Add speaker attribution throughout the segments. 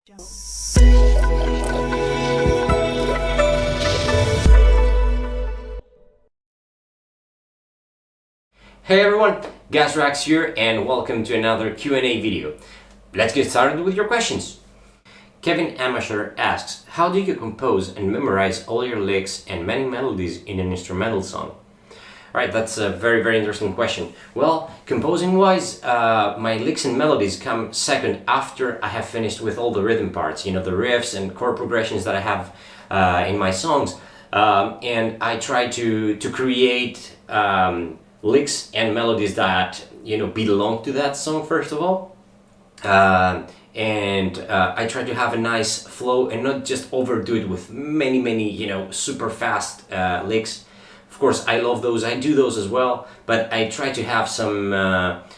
Speaker 1: Hey everyone, Gazrax here and welcome to another Q&A video. Let's get started with your questions. Kevin Amasher asks, how do you compose and memorize all your licks and many melodies in an instrumental song? Alright, that's a very interesting question. Well, composing wise, my licks and melodies come second after I have finished with all the rhythm parts, you know, the riffs and chord progressions that I have in my songs. And I try to create licks and melodies that, you know, belong to that song first of all. I try to have a nice flow and not just overdo it with many, you know, super fast licks. Of course, I love those, I do those as well, but I try to have some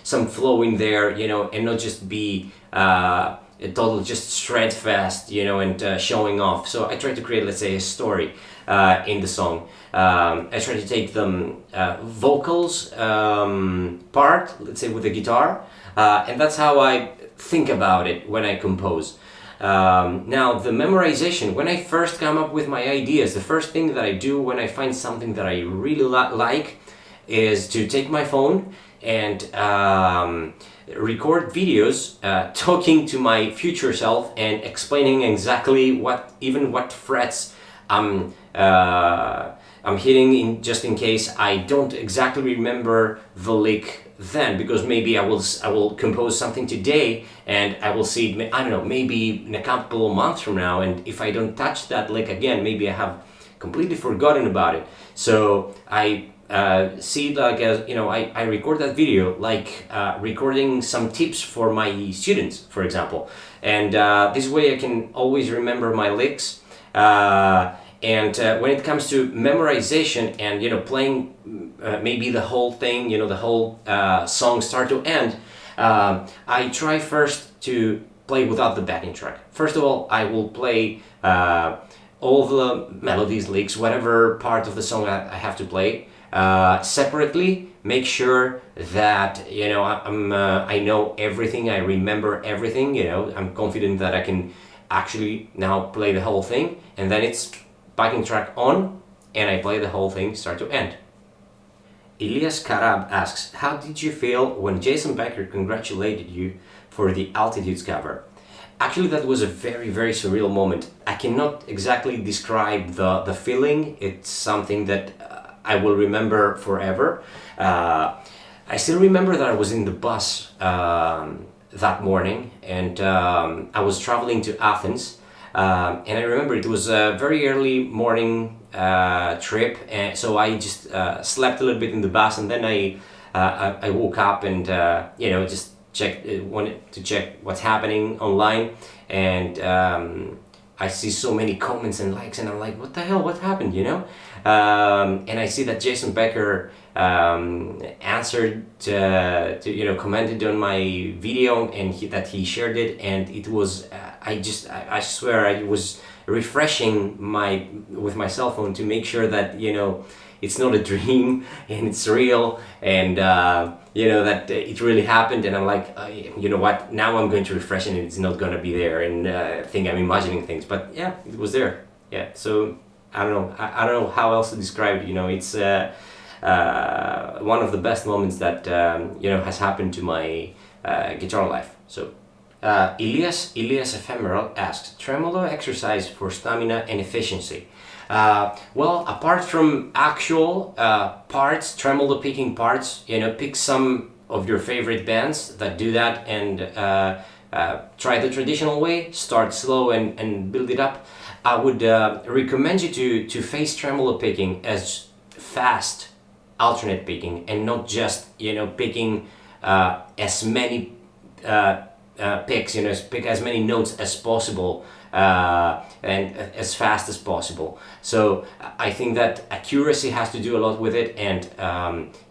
Speaker 1: flow in there, you know, and not just be a total just shred fast, you know, and showing off. So I try to create, let's say, a story in the song. I try to take the vocals part, let's say, with the guitar, and that's how I think about it when I compose. Now, the memorization, when I first come up with my ideas, the first thing that I do when I find something that I really like is to take my phone and record videos talking to my future self and explaining exactly what frets I'm hitting, just in case I don't exactly remember the lick then, because maybe I will compose something today and I will see it, I don't know, maybe in a couple of months from now, and if I don't touch that lick again, maybe I have completely forgotten about it. So I see it like, as you know, I record that video like recording some tips for my students, for example, and this way I can always remember my licks. And when it comes to memorization and, you know, playing maybe the whole thing, you know, the whole song start to end, I try first to play without the backing track. First of all, I will play all the melodies, licks, whatever part of the song I have to play separately. Make sure that, you know, I know everything, I remember everything, you know, I'm confident that I can actually now play the whole thing, and then it's backing track on, and I play the whole thing start to end. Elias Karab asks, how did you feel when Jason Becker congratulated you for the Altitudes cover? Actually, that was a very surreal moment. I cannot exactly describe the feeling. It's something that I will remember forever. I still remember that I was in the bus that morning, and I was traveling to Athens. And I remember it was a very early morning trip, and so I just slept a little bit in the bus, and then I woke up and you know, just wanted to check what's happening online, and I see so many comments and likes, and I'm like, what the hell, what happened, you know? And I see that Jason Becker answered to, you know, commented on my video, and that he shared it, and it was I swear I was refreshing with my cell phone to make sure that, you know, it's not a dream and it's real, and you know, that it really happened. And I'm like, you know what, now I'm going to refresh it and it's not gonna be there, and I think I'm imagining things, but yeah, it was there. Yeah, so I don't know, I don't know how else to describe it, you know. It's one of the best moments that you know, has happened to my guitar life. So Elias Ephemeral asks, tremolo exercise for stamina and efficiency. Well, apart from actual parts, tremolo picking parts, you know, pick some of your favorite bands that do that, and try the traditional way, start slow and build it up. I would recommend you to face tremolo picking as fast alternate picking, and not just, you know, picking as many picks, you know, pick as many notes as possible and as fast as possible. So I think that accuracy has to do a lot with it, and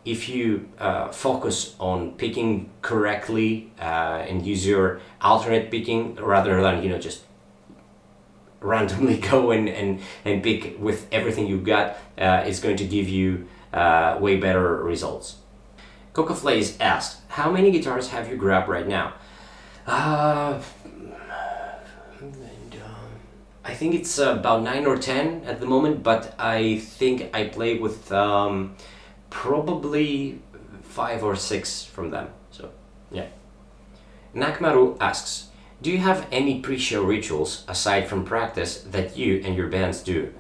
Speaker 1: if you focus on picking correctly and use your alternate picking rather than, you know, just randomly go and pick with everything you've got, it's going to give you way better results. Coca Flays asks, how many guitars have you grabbed right now? And, I think it's about 9 or 10 at the moment, but I think I play with probably 5 or 6 from them. So yeah. Nakmaru asks, do you have any pre-show rituals aside from practice that you and your bands do?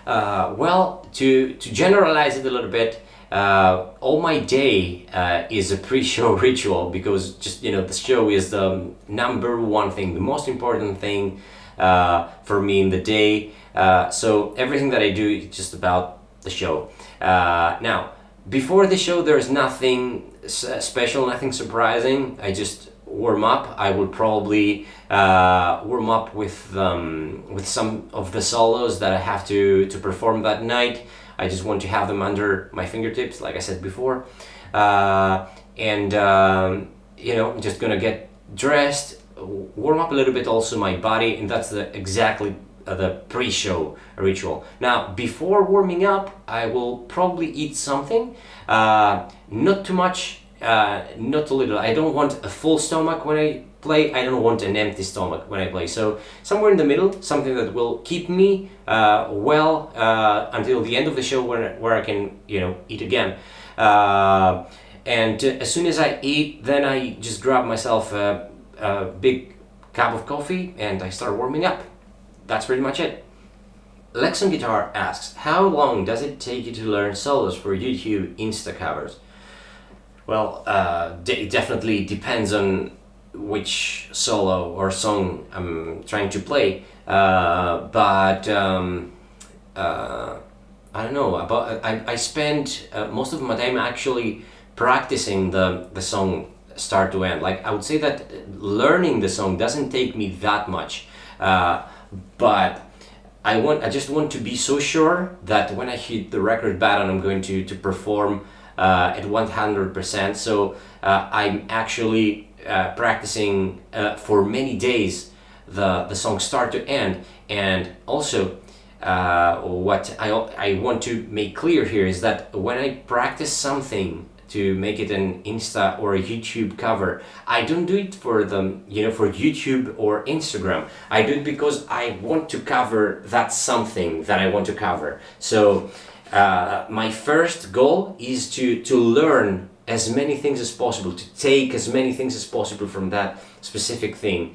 Speaker 1: Well, to generalize it a little bit, all my day is a pre-show ritual, because just, you know, the show is the number one thing, the most important thing for me in the day. So everything that I do is just about the show. Now, before the show, there's nothing special, nothing surprising. I just warm up. I will probably warm up with some of the solos that I have to perform that night. I just want to have them under my fingertips, like I said before, and you know, I'm just gonna get dressed, warm up a little bit also my body, and that's exactly the pre-show ritual. Now, before warming up, I will probably eat something, not too much, not too little. I don't want a full stomach when I play. I don't want an empty stomach when I play. So somewhere in the middle, something that will keep me well until the end of the show, where I can, you know, eat again. And as soon as I eat, then I just grab myself a big cup of coffee and I start warming up. That's pretty much it. Lex on Guitar asks, how long does it take you to learn solos for YouTube Insta covers? Well, it definitely depends on which solo or song I'm trying to play, but I don't know, I spend most of my time actually practicing the song start to end. Like, I would say that learning the song doesn't take me that much, but I just want to be so sure that when I hit the record button, I'm going to perform at 100%. So I'm actually practicing for many days the song start to end. And also what I want to make clear here is that when I practice something to make it an Insta or a YouTube cover, I don't do it for for YouTube or Instagram. I do it because I want to cover that something that I want to cover. So my first goal is to learn as many things as possible, to take as many things as possible from that specific thing.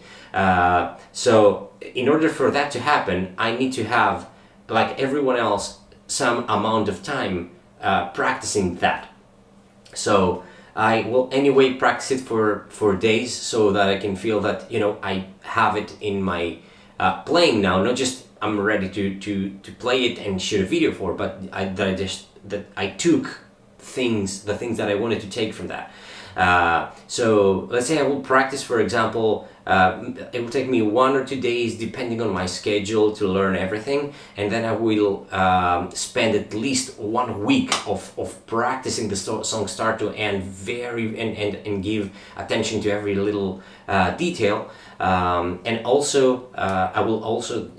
Speaker 1: So in order for that to happen, I need to have, like everyone else, some amount of time practicing that. So I will anyway practice it for days, so that I can feel that, you know, I have it in my playing now, not just I'm ready to play it and shoot a video for, but that I took the things that I wanted to take from that. So let's say I will practice, for example, it will take me 1 or 2 days depending on my schedule to learn everything, and then I will spend at least 1 week of practicing the song start to end, and give attention to every little detail. And also I will also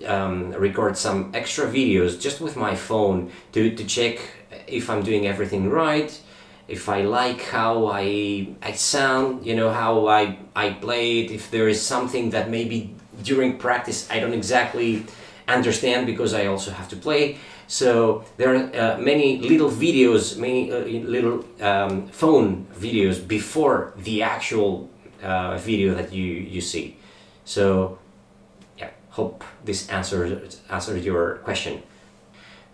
Speaker 1: record some extra videos just with my phone to check if I'm doing everything right, if I like how I sound, you know, how I play it, if there is something that maybe during practice I don't exactly understand because I also have to play. So there are many little videos, many little phone videos before the actual video that you see. So yeah, hope this answered your question.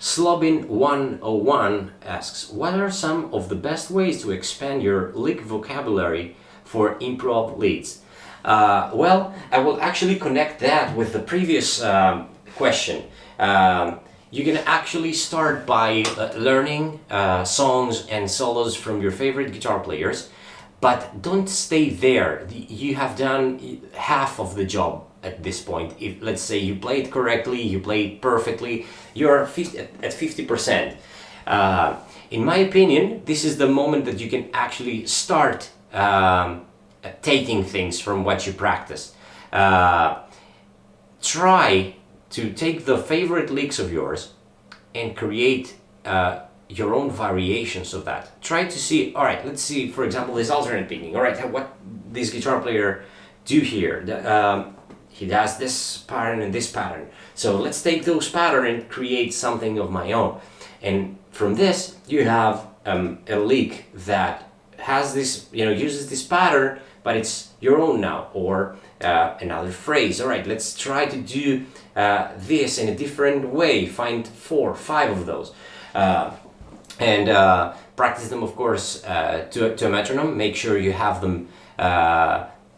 Speaker 1: Slobin101 asks, what are some of the best ways to expand your lick vocabulary for improv leads? Well, I will actually connect that with the previous question. You can actually start by learning songs and solos from your favorite guitar players, but don't stay there. You have done half of the job at this point. If, let's say, you play it correctly, you play it perfectly, you're at 50%. In my opinion, this is the moment that you can actually start taking things from what you practice. Try to take the favorite licks of yours and create your own variations of that. Try to see, all right, let's see, for example, this alternate picking. All right, what this guitar player do here? he does this pattern and this pattern. So let's take those patterns and create something of my own. And from this, you have a lick that has this, uses this pattern, but it's your own now, or another phrase. All right, let's try to do this in a different way. Find 4 or 5 of those, and practice them, of course, to a metronome. Make sure you have them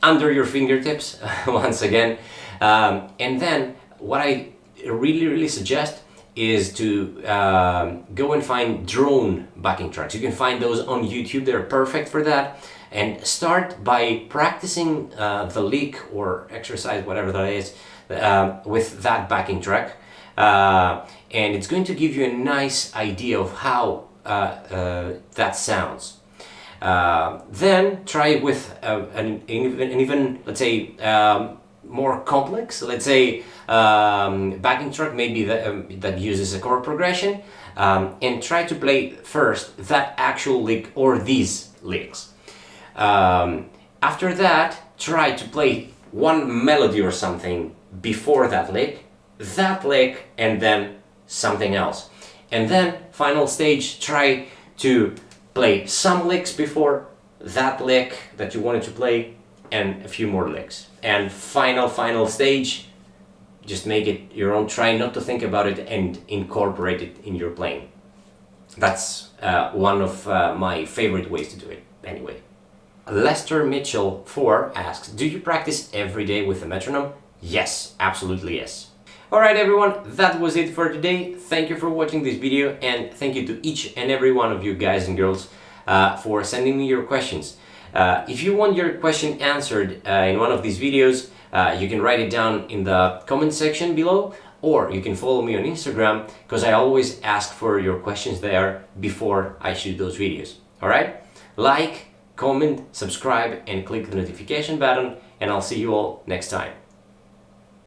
Speaker 1: under your fingertips once again, and then what I really suggest is to go and find drone backing tracks. You can find those on YouTube. They're perfect for that. And start by practicing the lick or exercise, whatever that is, with that backing track. And it's going to give you a nice idea of how that sounds. Then try with an even, let's say, more complex, let's say, backing track, maybe that uses a chord progression, and try to play first that actual lick or these licks. After that, try to play one melody or something before that lick, and then something else. And then, final stage, try to play some licks before that lick that you wanted to play, and a few more licks. And final stage, just make it your own. Try not to think about it and incorporate it in your playing. That's one of my favorite ways to do it, anyway. Lester Mitchell 4 asks, do you practice every day with a metronome? Yes, absolutely yes. Alright everyone, that was it for today. Thank you for watching this video, and thank you to each and every one of you guys and girls for sending me your questions. If you want your question answered in one of these videos, you can write it down in the comment section below, or you can follow me on Instagram, because I always ask for your questions there before I shoot those videos. Alright? Like, comment, subscribe, and click the notification button, and I'll see you all next time.